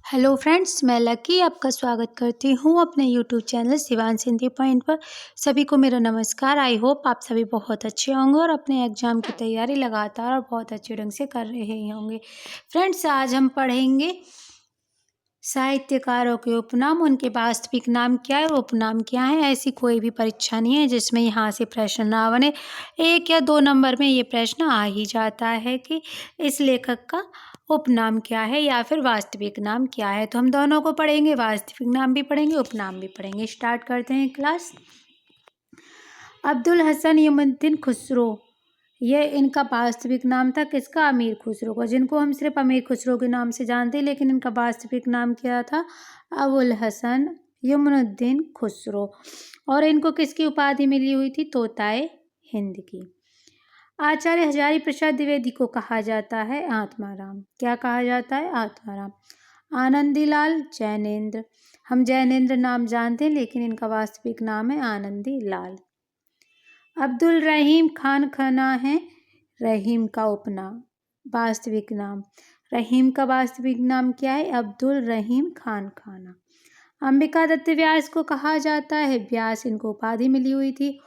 Hello friends, मैं lucky आपका स्वागत करती हूँ अपने YouTube channel Shivansh Hindi point पर। सभी को मेरा नमस्कार। आई होप आप सभी बहुत अच्छे होंगे और अपने एग्ज़ाम की तैयारी लगातार और बहुत अच्छे ढंग से कर रहे होंगे। फ्रेंड्स, आज हम पढ़ेंगे साहित्यकारों के उपनाम, उनके वास्तविक नाम क्या है, उपनाम क्या है। ऐसी कोई भी परीक्षा नहीं है जिसमें यहाँ से प्रश्न ना बने। 1 या 2 नंबर में ये प्रश्न आ ही जाता है कि इस लेखक का उपनाम क्या है या फिर वास्तविक नाम क्या है। तो हम दोनों को पढ़ेंगे, वास्तविक नाम भी पढ़ेंगे, उपनाम भी पढ़ेंगे। स्टार्ट करते हैं क्लास। अब्दुल हसन यमुनुद्दीन खुसरो, ये इनका वास्तविक नाम था किसका? अमीर खुसरो का, जिनको हम सिर्फ अमीर खुसरो के नाम से जानते हैं, लेकिन इनका वास्तविक नाम क्या था? अबुल हसन यमुनुद्दीन खुसरो। और इनको किसकी उपाधि मिली हुई थी? तोताए हिंद की। आचार्य हजारी प्रसाद द्विवेदी को कहा जाता है आत्माराम। क्या कहा जाता है? आत्माराम। आनंदीलाल जैनेन्द्र, हम जैनेन्द्र नाम जानते हैं, लेकिन इनका वास्तविक नाम है आनंदी लाल। अब्दुल रहीम खान खाना है रहीम का उपनाम, वास्तविक नाम। रहीम का वास्तविक नाम क्या है? अब्दुल रहीम खान खाना। अंबिका दत्त व्यास को कहा जाता है व्यास, इनको उपाधि मिली हुई थी।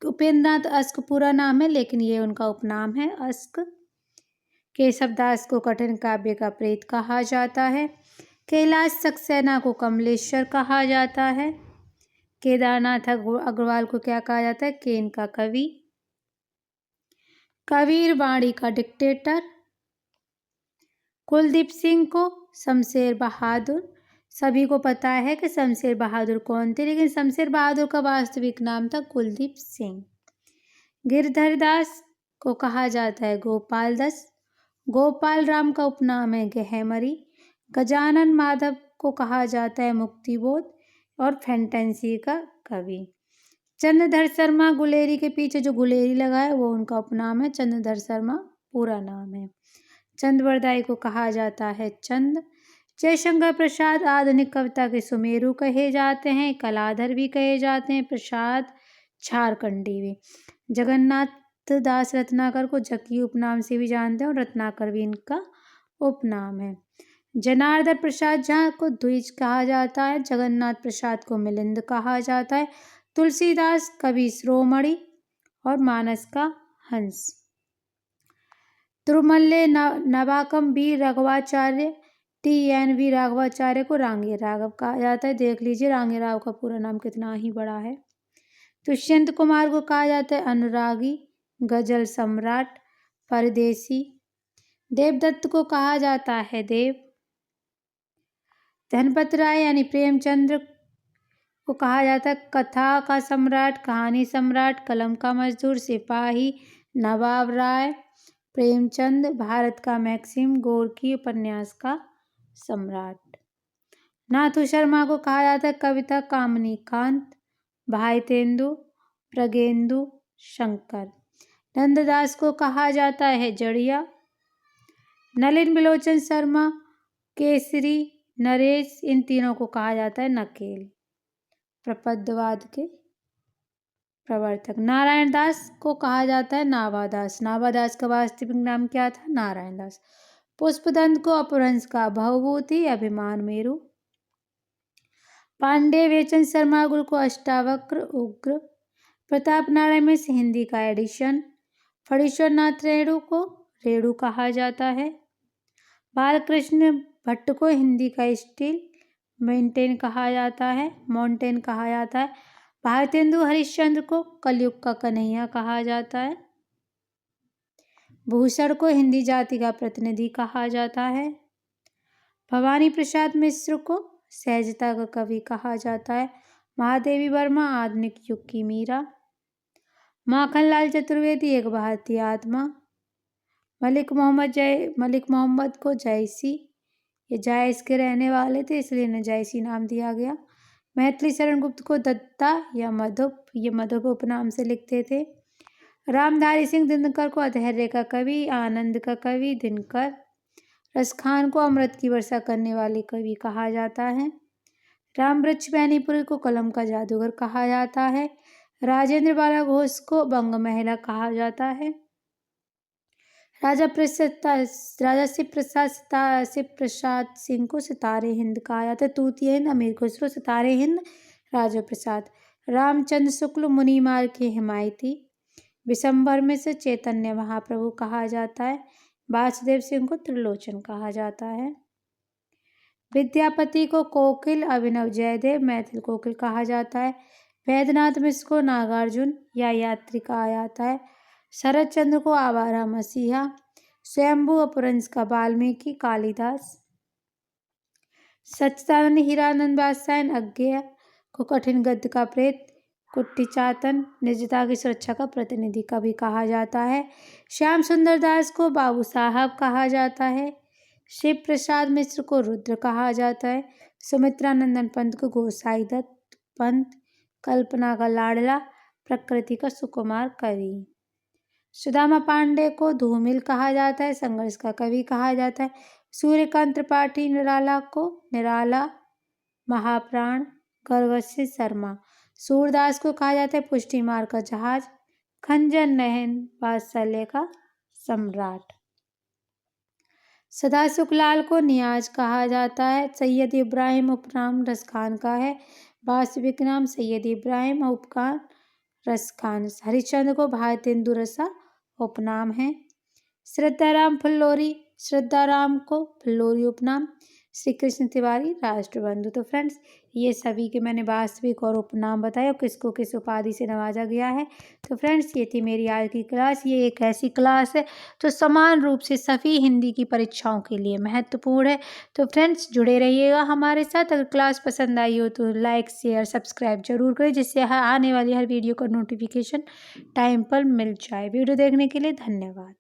उपेंद्रनाथ अस्क पूरा नाम है, लेकिन ये उनका उपनाम है अस्क। केशव दास को कठिन काव्य का प्रेत कहा जाता है। कैलाश सक्सेना को कमलेश्वर कहा जाता है। केदारनाथ अग्रवाल को क्या कहा जाता है? केन का कवि। कबीर वाणी का डिक्टेटर। कुलदीप सिंह को शमशेर बहादुर, सभी को पता है कि शमशेर बहादुर कौन थे, लेकिन शमशेर बहादुर का वास्तविक नाम था कुलदीप सिंह। गिरधर दास को कहा जाता है गोपाल दास। गोपाल राम का उपनाम है गहमरी। गजानन माधव को कहा जाता है मुक्तिबोध और फैंटेंसी का कवि। चंद्रधर शर्मा गुलेरी के पीछे जो गुलेरी लगा है वो उनका उपनाम है। चंद्रधर शर्मा पूरा नाम है। चंद्रवरदाई को कहा जाता है चंद। जयशंकर प्रसाद आधुनिक कविता के सुमेरु कहे जाते हैं, कलाधर भी कहे जाते हैं, प्रसाद झारखंडी भी। जगन्नाथ दास रत्नाकर को जकी उपनाम से भी जानते हैं और रत्नाकर भी इनका उपनाम है। जनार्दन प्रसाद झा को द्विज कहा जाता है। जगन्नाथ प्रसाद को मिलिंद कहा जाता है। तुलसीदास कवि शिरोमणि और मानस का हंस। तिरुमल्ले नवाकम वी राघवाचार्य TNV राघवाचार्य को रांगे राघव कहा जाता है। देख लीजिए रांगे राव का पूरा नाम कितना ही बड़ा है। दुष्यंत कुमार को कहा जाता है अनुरागी, गजल सम्राट, परदेसी। देवदत्त को कहा जाता है देव। धनपत राय यानी प्रेमचंद्र को कहा जाता है कथा का सम्राट, कहानी सम्राट, कलम का मजदूर, सिपाही, नवाब राय। प्रेमचंद भारत का मैक्सिम, गोरकी उपन्यास का सम्राट। नाथू शर्मा को कहा जाता है कविता कामनी कांत, भाई तेंदु, प्रगेंदु शंकर। नंददास को कहा जाता है जड़िया। नलिन बिलोचन शर्मा, केसरी, नरेश, इन तीनों को कहा जाता है नकेल, प्रपदवाद के प्रवर्तक। नारायण दास को कहा जाता है नावादास। नावादास का वास्तविक नाम क्या था? नारायण दास। पुष्पदंत को अपभ्रंश का भवभूति, अभिमान मेरु। पांडे वेचन शर्मा गुरु को अष्टावक्र, उग्र। प्रताप नारायण मिश्र हिंदी का एडिशन। फणीश्वर नाथ रेणु को रेणु कहा जाता है। बालकृष्ण भट्ट को हिंदी का स्टील, माउंटेन कहा जाता है। भारतेंदु हरिश्चंद्र को कलयुग का कन्हैया कहा जाता है। भूषण को हिंदी जाति का प्रतिनिधि कहा जाता है। भवानी प्रसाद मिश्र को सहजता का कवि कहा जाता है। महादेवी वर्मा आधुनिक युग की मीरा। माखनलाल चतुर्वेदी एक भारतीय आत्मा। मलिक मोहम्मद को जयसी, ये जायस के रहने वाले थे इसलिए इन्हें जयसी नाम दिया गया। मैथिली शरण गुप्त को दत्ता या मधुप, ये मधुप उपनाम से लिखते थे। रामधारी सिंह दिनकर को अधैर्य का कवि, आनंद का कवि दिनकर। रसखान को अमृत की वर्षा करने वाले कवि कहा जाता है। रामवृक्ष बैनीपुरी को कलम का जादूगर कहा जाता है। राजेंद्र बाला घोष को बंग महिला कहा जाता है। राजा शिव प्रसाद सिंह को सितारे हिंद कहा जाता है। तूतिया हिंद अमीर खुसरो, सितारे हिंद राजा प्रसाद। रामचंद्र शुक्ल मुनिमार के हिमायती। विशंभर मिश्र चैतन्य महाप्रभु कहा जाता है। वासुदेव सिंह को त्रिलोचन कहा जाता है। विद्यापति को कोकिल, अभिनव जयदेव मैथिल कोकिल कहा जाता है। वैद्यनाथ मिश्र को नागार्जुन या यात्री कहा जाता है। शरद चंद्र को आवारा मसीहा। स्वयंभू अपभ्रंश का वाल्मीकि, कालिदास। सच्चिदानंद हीरानंद बादशाह अज्ञेय को कठिन गद्य का प्रेत। कुट्टी चातन निजता की सुरक्षा का प्रतिनिधि कवि कहा जाता है। श्याम सुंदर दास को बाबू साहब कहा जाता है। शिव प्रसाद मिश्र को रुद्र कहा जाता है। सुमित्रानंदन पंत को गोसाई दत्त पंत। कल्पना का लाडला, प्रकृति का सुकुमार कवि। सुदामा पांडे को धूमिल कहा जाता है, संघर्ष का कवि कहा जाता है। सूर्यकांत त्रिपाठी निराला को निराला, महाप्राण, गर्वश्री शर्मा। सूरदास को कहा जाता है पुष्टि मार का जहाज। खंजर नयन वात्सल्य का सम्राट। सदाशिवलाल को नियाज कहा जाता है। सैयद इब्राहिम उपनाम रसखान का है। वास्तविक नाम सैयद इब्राहिम, उपनाम रसखान। हरिश्चंद्र को भारतेंदु रसा उपनाम है। श्रद्धाराम फुल्लोरी, श्रद्धाराम को फुल्लोरी उपनाम। श्री कृष्ण तिवारी राष्ट्रबंधु। तो फ्रेंड्स, ये सभी के मैंने वास्तविक और उपनाम बताए और किसको किस उपाधि से नवाजा गया है। तो फ्रेंड्स, ये थी मेरी आज की क्लास। ये एक ऐसी क्लास है जो समान रूप से सभी हिंदी की परीक्षाओं के लिए महत्वपूर्ण है। तो फ्रेंड्स, जुड़े रहिएगा हमारे साथ। अगर क्लास पसंद आई हो तो लाइक शेयर सब्सक्राइब जरूर करें, जिससे आने वाली हर वीडियो का नोटिफिकेशन टाइम पर मिल जाए। वीडियो देखने के लिए धन्यवाद।